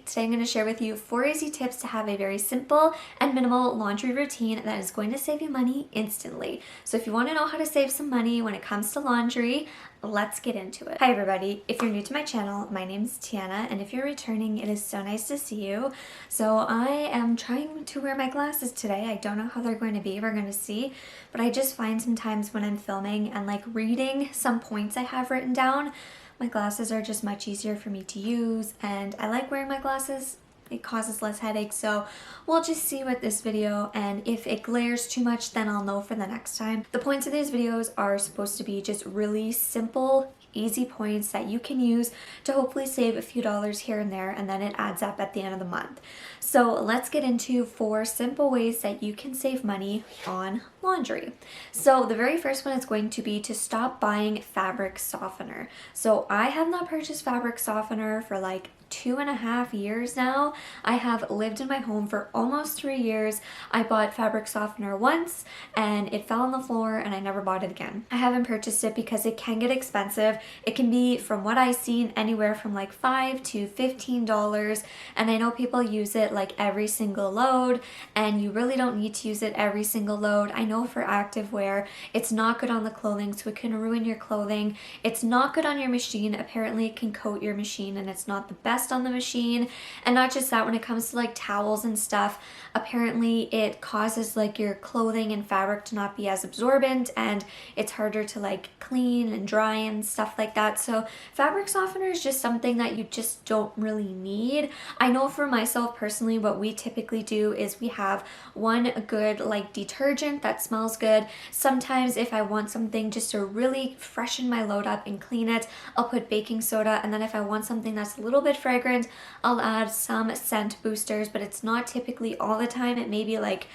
Today I'm going to share with you 4 easy tips to have a very simple and minimal laundry routine that is going to save you money instantly. So if you want to know how to save some money when it comes to laundry, let's get into it. Hi everybody, if you're new to my channel, my name is Tiana, and if you're returning, it is so nice to see you. So I am trying to wear my glasses today. I don't know how they're going to be, we're going to see, but I just find sometimes when I'm filming and like reading some points I have written down, my glasses are just much easier for me to use, and I like wearing my glasses. It causes less headaches, so we'll just see with this video, and if it glares too much, then I'll know for the next time. The points of these videos are supposed to be just really simple, easy points that you can use to hopefully save a few dollars here and there, and then it adds up at the end of the month. So let's get into 4 simple ways that you can save money on laundry. So the very first one is going to be to stop buying fabric softener. So I have not purchased fabric softener for like 2.5 years now. I have lived in my home for almost 3 years. I bought fabric softener once and it fell on the floor and I never bought it again. I haven't purchased it because it can get expensive. It can be, from what I've seen, anywhere from like $5 to $15, and I know people use it like every single load, and you really don't need to use it every single load. I know for activewear it's not good on the clothing, so it can ruin your clothing. It's not good on your machine. Apparently it can coat your machine and it's not the best on the machine. And not just that, when it comes to like towels and stuff, apparently it causes like your clothing and fabric to not be as absorbent, and it's harder to like clean and dry and stuff like that. So fabric softener is just something that you just don't really need. I know for myself personally, what we typically do is we have one good like detergent that smells good. Sometimes if I want something just to really freshen my load up and clean it, I'll put baking soda, and then if I want something that's a little bit fragrant, I'll add some scent boosters, but it's not typically all the time. It may be like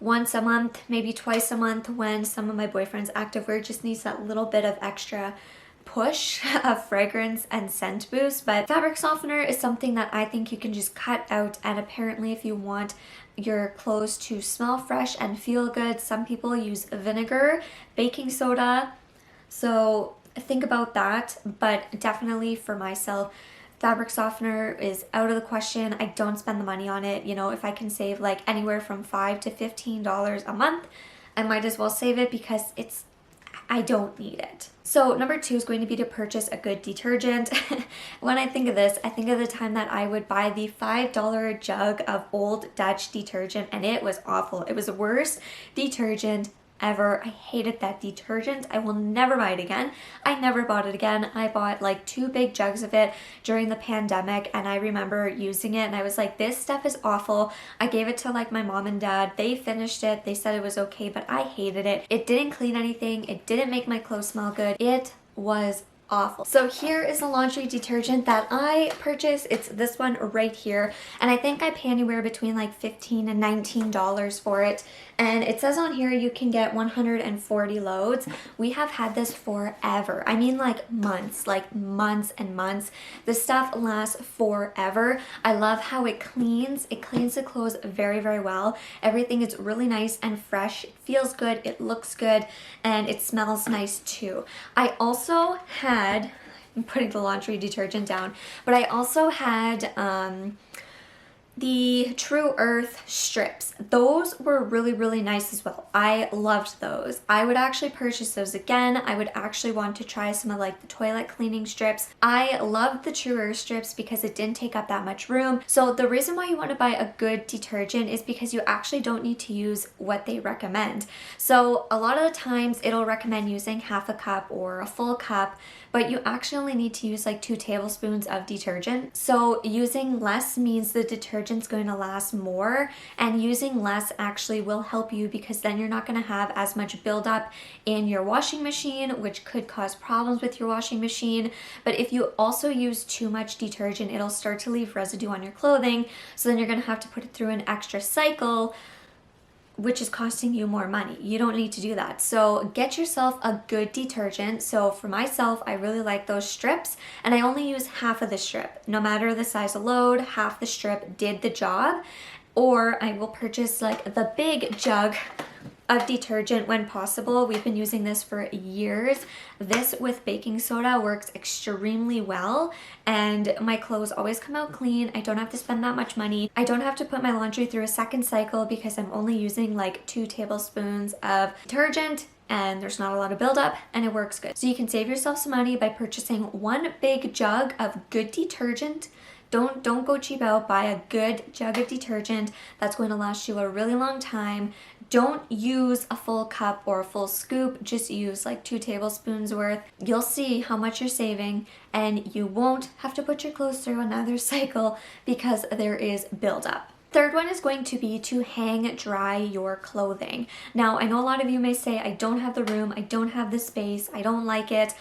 once a month, maybe twice a month, when some of my boyfriend's activewear just needs that little bit of extra push of fragrance and scent boost. But fabric softener is something that I think you can just cut out, and apparently if you want your clothes to smell fresh and feel good, some people use vinegar, baking soda, so think about that. But definitely for myself, fabric softener is out of the question. I don't spend the money on it. You know, if I can save like anywhere from $5 to $15 a month, I might as well save it because I don't need it. So number 2 is going to be to purchase a good detergent. When I think of this, I think of the time that I would buy the $5 jug of Old Dutch detergent, and it was awful. It was the worst detergent ever. I hated that detergent. I will never buy it again. I never bought it again. I bought like 2 big jugs of it during the pandemic, and I remember using it and I was like, this stuff is awful. I gave it to like my mom and dad. They finished it. They said it was okay, but I hated it. It didn't clean anything. It didn't make my clothes smell good. It was awful. So here is the laundry detergent that I purchased. It's this one right here, and I think I pay anywhere between like $15 and $19 for it. And it says on here you can get 140 loads. We have had this forever. I mean like months and months. This stuff lasts forever. I love how it cleans. It cleans the clothes very, very well. Everything is really nice and fresh. It feels good, it looks good, and it smells nice too. I also had, I'm putting the laundry detergent down, but I also had the True Earth strips. Those were really, really nice as well. I loved those. I would actually purchase those again. I would actually want to try some of like the toilet cleaning strips. I loved the True Earth strips because it didn't take up that much room. So the reason why you want to buy a good detergent is because you actually don't need to use what they recommend. So a lot of the times it'll recommend using half a cup or a full cup, but you actually only need to use like 2 tablespoons of detergent. So using less means the detergent's going to last more, and using less actually will help you because then you're not going to have as much buildup in your washing machine, which could cause problems with your washing machine. But if you also use too much detergent, it'll start to leave residue on your clothing, so then you're going to have to put it through an extra cycle, which is costing you more money. You don't need to do that. So get yourself a good detergent. So for myself, I really like those strips, and I only use half of the strip. No matter the size of load, half the strip did the job. Or I will purchase like the big jug of detergent when possible. We've been using this for years. This with baking soda works extremely well, and my clothes always come out clean. I don't have to spend that much money. I don't have to put my laundry through a second cycle because I'm only using like 2 tablespoons of detergent, and there's not a lot of buildup, and it works good. So you can save yourself some money by purchasing one big jug of good detergent. Don't go cheap out. Buy a good jug of detergent that's going to last you a really long time. Don't use a full cup or a full scoop. Just use like 2 tablespoons worth. You'll see how much you're saving, and you won't have to put your clothes through another cycle because there is buildup. Third one is going to be to hang dry your clothing. Now, I know a lot of you may say, I don't have the room, I don't have the space, I don't like it.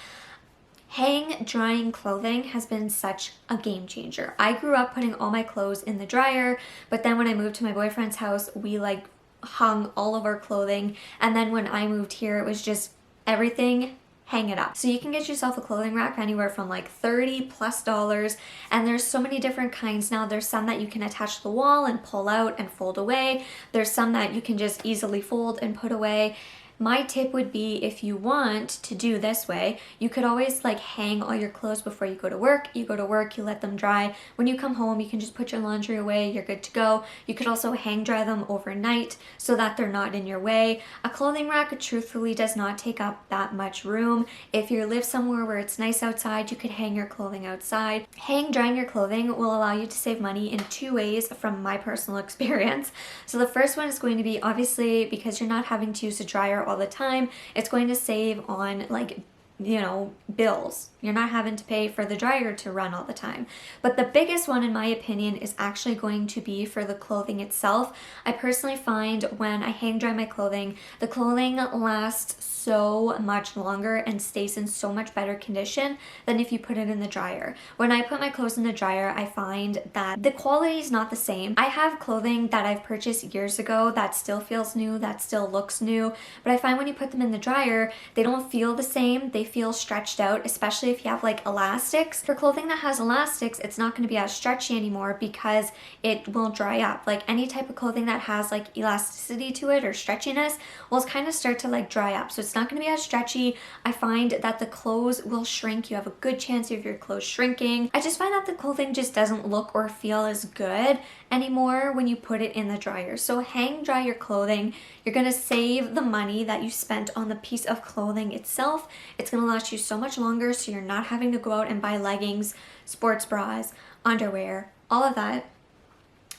Hang drying clothing has been such a game changer. I grew up putting all my clothes in the dryer, but then when I moved to my boyfriend's house, we like hung all of our clothing. And then when I moved here, it was just everything, hang it up. So you can get yourself a clothing rack anywhere from like $30+, and there's so many different kinds now. There's some that you can attach to the wall and pull out and fold away. There's some that you can just easily fold and put away. My tip would be, if you want to do this way, you could always like hang all your clothes before you go to work. You go to work, you let them dry. When you come home, you can just put your laundry away, you're good to go. You could also hang dry them overnight so that they're not in your way. A clothing rack truthfully does not take up that much room. If you live somewhere where it's nice outside, you could hang your clothing outside. Hang drying your clothing will allow you to save money in 2 ways from my personal experience. So the first one is going to be, obviously, because you're not having to use a dryer all the time, it's going to save on like, you know, bills. You're not having to pay for the dryer to run all the time. But the biggest one, in my opinion, is actually going to be for the clothing itself. I personally find when I hang dry my clothing, the clothing lasts so much longer and stays in so much better condition than if you put it in the dryer. When I put my clothes in the dryer, I find that the quality is not the same. I have clothing that I've purchased years ago that still feels new, that still looks new, but I find when you put them in the dryer, they don't feel the same. They feel stretched out, especially if you have like elastics. For clothing that has elastics, it's not going to be as stretchy anymore because it will dry up. Like any type of clothing that has like elasticity to it or stretchiness will kind of start to like dry up. So it's not going to be as stretchy. I find that the clothes will shrink. You have a good chance of your clothes shrinking. I just find that the clothing just doesn't look or feel as good anymore when you put it in the dryer. So hang dry your clothing. You're going to save the money that you spent on the piece of clothing itself. It's going to last you so much longer, so you're not having to go out and buy leggings, sports bras, underwear, all of that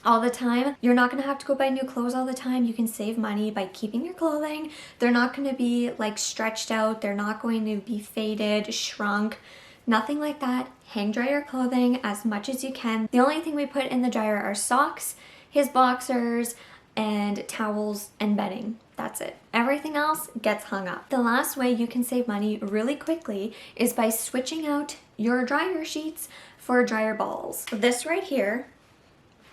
all the time. You're not going to have to go buy new clothes all the time. You can save money by keeping your clothing. They're not going to be like stretched out. They're not going to be faded, shrunk, nothing like that. Hang dry your clothing as much as you can. The only thing we put in the dryer are socks, his boxers, and towels and bedding. That's it. Everything else gets hung up. The last way you can save money really quickly is by switching out your dryer sheets for dryer balls. This right here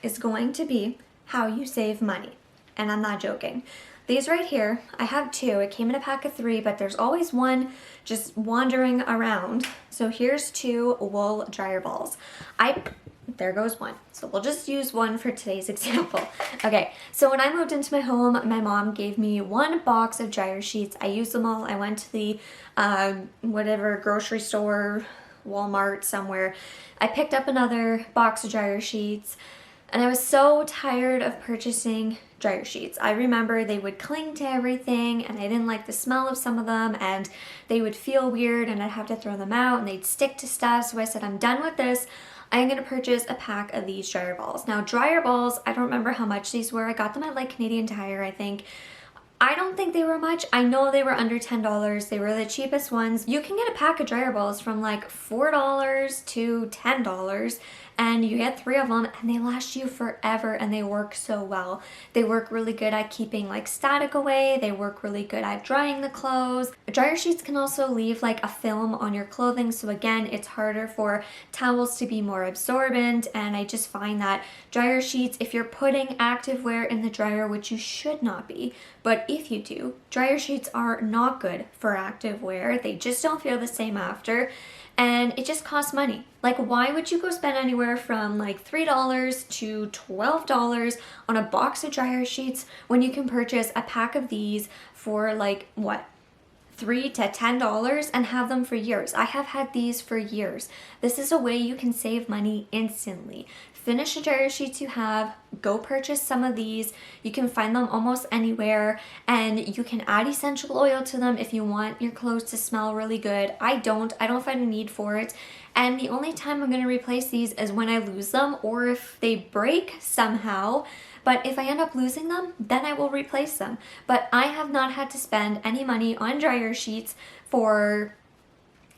is going to be how you save money. And I'm not joking. These right here, I have 2. It came in a pack of 3, but there's always one just wandering around. So here's 2 wool dryer balls. There goes one. So we'll just use one for today's example. Okay, so when I moved into my home, my mom gave me 1 box of dryer sheets. I used them all. I went to the whatever grocery store, Walmart, somewhere. I picked up another box of dryer sheets, and I was so tired of purchasing dryer sheets. I remember they would cling to everything, and I didn't like the smell of some of them, and they would feel weird, and I'd have to throw them out, and they'd stick to stuff. So I said, I'm done with this. I'm going to purchase a pack of these dryer balls. Now, dryer balls, I don't remember how much these were. I got them at like Canadian Tire, I think. I don't think they were much. I know they were under $10. They were the cheapest ones. You can get a pack of dryer balls from like $4 to $10, and you get 3 of them, and they last you forever, and they work so well. They work really good at keeping like static away. They work really good at drying the clothes. Dryer sheets can also leave like a film on your clothing, so again, it's harder for towels to be more absorbent, and I just find that dryer sheets, if you're putting activewear in the dryer, which you should not be, but if you do, dryer sheets are not good for activewear. They just don't feel the same after. and it just costs money. Like, why would you go spend anywhere from like $3 to $12 on a box of dryer sheets when you can purchase a pack of these for like what, $3 to $10 and have them for years? I have had these for years. This is a way you can save money instantly. Finish the dryer sheets you have, go purchase some of these. You can find them almost anywhere, and you can add essential oil to them if you want your clothes to smell really good. I don't find a need for it. And the only time I'm going to replace these is when I lose them or if they break somehow. But if I end up losing them, then I will replace them. But I have not had to spend any money on dryer sheets for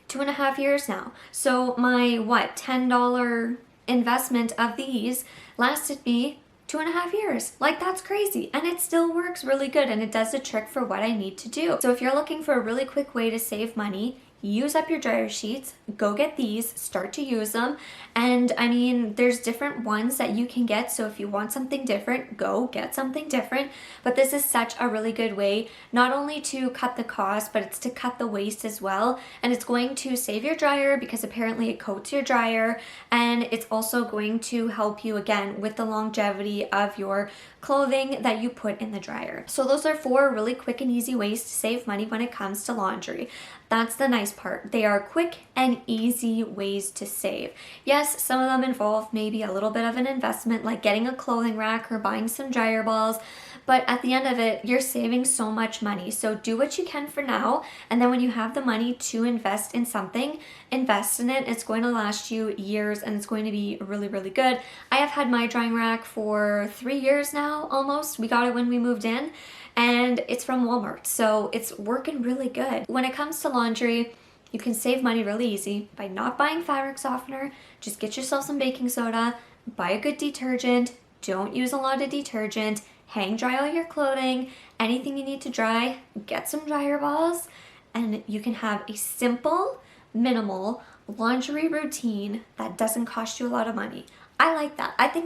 2.5 years now. So my, what, $10 investment of these lasted me 2.5 years. Like, that's crazy. And it still works really good, and it does the trick for what I need to do. So if you're looking for a really quick way to save money, use up your dryer sheets, go get these, start to use them. And I mean, there's different ones that you can get, so if you want something different, go get something different. But this is such a really good way, not only to cut the cost, but it's to cut the waste as well. And it's going to save your dryer because apparently it coats your dryer, and it's also going to help you again with the longevity of your clothing that you put in the dryer. So those are 4 really quick and easy ways to save money when it comes to laundry. That's the nice part. They are quick and easy ways to save. Yes, some of them involve maybe a little bit of an investment, like getting a clothing rack or buying some dryer balls, but at the end of it, you're saving so much money. So do what you can for now, and then when you have the money to invest in something, invest in it. It's going to last you years, and it's going to be really, really good. I have had my drying rack for 3 years now, almost. We got it when we moved in, and it's from Walmart, so it's working really good. When it comes to laundry, you can save money really easy by not buying fabric softener. Just get yourself some baking soda, buy a good detergent, don't use a lot of detergent, hang dry all your clothing, anything you need to dry, get some dryer balls, and you can have a simple, minimal laundry routine that doesn't cost you a lot of money. I like that. I think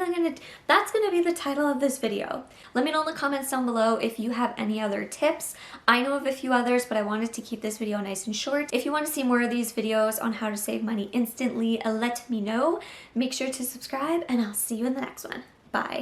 that's gonna be the title of this video. Let me know in the comments down below if you have any other tips. I know of a few others, but I wanted to keep this video nice and short. If you want to see more of these videos on how to save money instantly, let me know. Make sure to subscribe, and I'll see you in the next one. Bye.